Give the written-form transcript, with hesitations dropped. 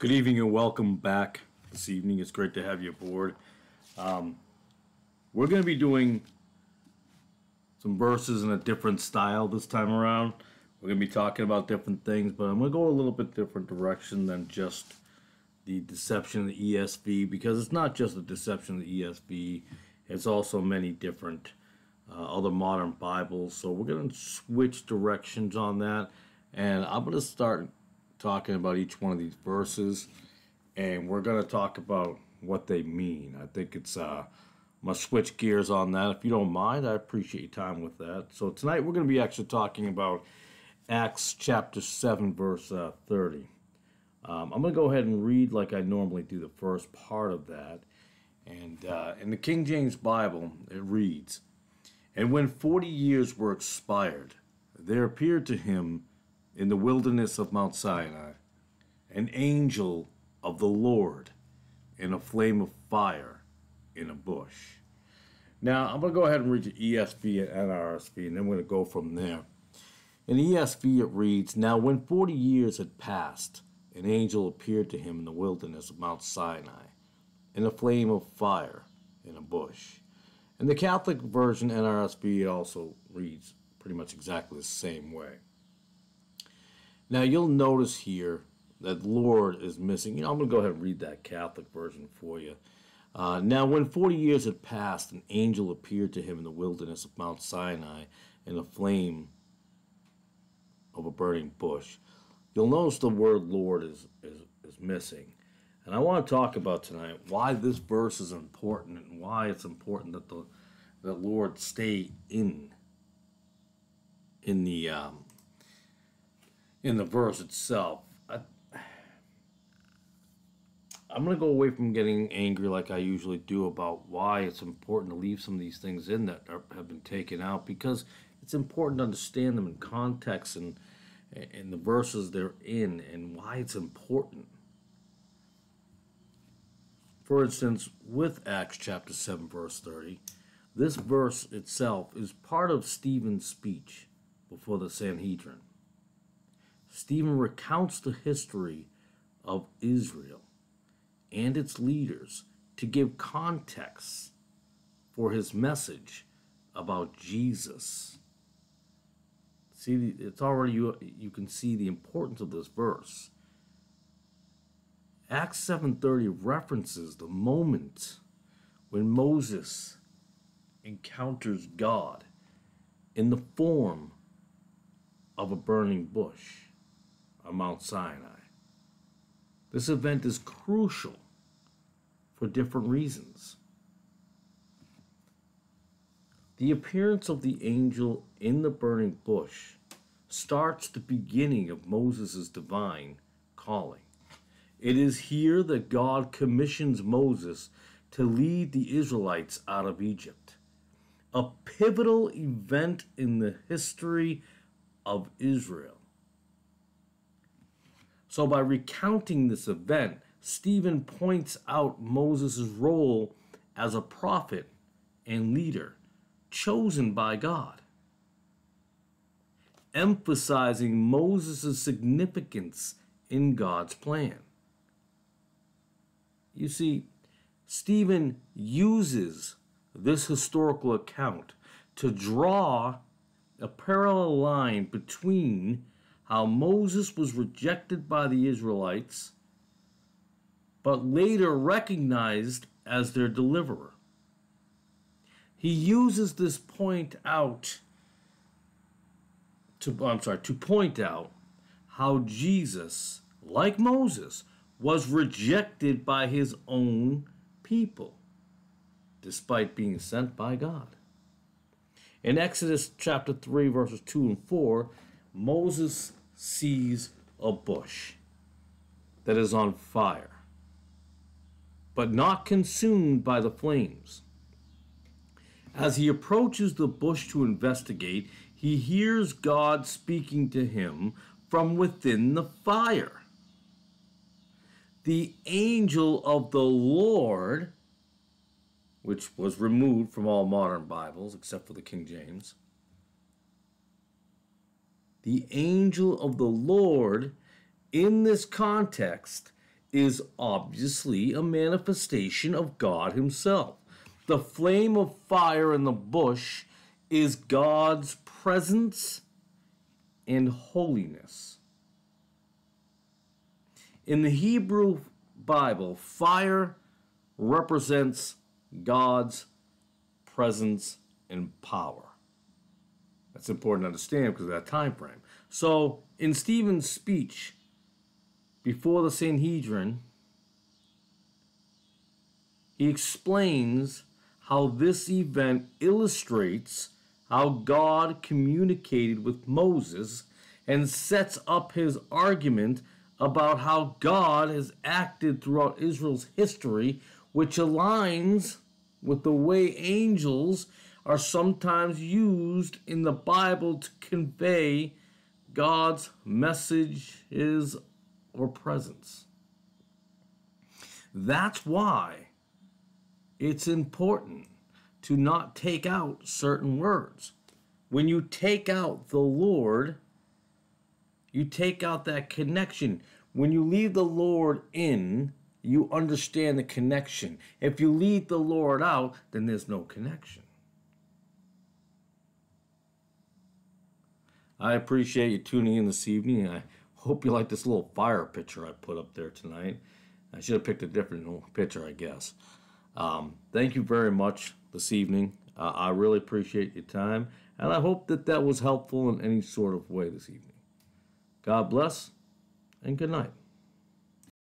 Good evening and welcome back this evening. It's great to have you aboard. We're going to be doing some verses in a different style this time around. We're going to be talking about different things, but I'm going to go a little bit different direction than just the deception of the ESV, because it's not just the deception of the ESV. It's also many different other modern Bibles. So we're going to switch directions on that, and I'm going to start talking about each one of these verses, and we're going to talk about what they mean. I think it's I'm going to switch gears on that. If you don't mind, I appreciate your time with that. So tonight we're going to be actually talking about Acts chapter 7 verse 30. I'm going to go ahead and read like I normally do the first part of that. And in the King James Bible it reads, "And when 40 years were expired, there appeared to him in the wilderness of Mount Sinai an angel of the Lord in a flame of fire in a bush." Now, I'm going to go ahead and read the ESV and NRSV, and then we're going to go from there. In ESV, it reads, "Now when 40 years had passed, an angel appeared to him in the wilderness of Mount Sinai in a flame of fire in a bush." And the Catholic version, NRSV, also reads pretty much exactly the same way. Now, you'll notice here that Lord is missing. I'm going to go ahead and read that Catholic version for you. "Now, when 40 years had passed, an angel appeared to him in the wilderness of Mount Sinai in a flame of a burning bush." You'll notice the word Lord is missing. And I want to talk about tonight why this verse is important and why it's important that the Lord stay in the verse itself. I'm going to go away from getting angry like I usually do about why it's important to leave some of these things in that have been taken out, because it's important to understand them in context and the verses they're in and why it's important. For instance, with Acts chapter 7 verse 30, this verse itself is part of Stephen's speech before the Sanhedrin. Stephen recounts the history of Israel and its leaders to give context for his message about Jesus. See, it's already you can see the importance of this verse. Acts 7:30 references the moment when Moses encounters God in the form of a burning bush on Mount Sinai. This event is crucial for different reasons. The appearance of the angel in the burning bush starts the beginning of Moses' divine calling. It is here that God commissions Moses to lead the Israelites out of Egypt, a pivotal event in the history of Israel. So by recounting this event, Stephen points out Moses' role as a prophet and leader chosen by God, emphasizing Moses' significance in God's plan. You see, Stephen uses this historical account to draw a parallel line between how Moses was rejected by the Israelites, but later recognized as their deliverer. He uses this to point out how Jesus, like Moses, was rejected by his own people, despite being sent by God. In Exodus chapter 3, verses 2 and 4, Moses sees a bush that is on fire, but not consumed by the flames. As he approaches the bush to investigate, he hears God speaking to him from within the fire. The angel of the Lord, which was removed from all modern Bibles except for the King James, the angel of the Lord in this context is obviously a manifestation of God himself. The flame of fire in the bush is God's presence and holiness. In the Hebrew Bible, fire represents God's presence and power. That's important to understand because of that time frame. So, in Stephen's speech before the Sanhedrin, he explains how this event illustrates how God communicated with Moses and sets up his argument about how God has acted throughout Israel's history, which aligns with the way angels are sometimes used in the Bible to convey God's messages or presence. That's why it's important to not take out certain words. When you take out the Lord, you take out that connection. When you leave the Lord in, you understand the connection. If you leave the Lord out, then there's no connection. I appreciate you tuning in this evening. I hope you like this little fire picture I put up there tonight. I should have picked a different picture, I guess. Thank you very much this evening. I really appreciate your time, and I hope that that was helpful in any sort of way this evening. God bless, and good night.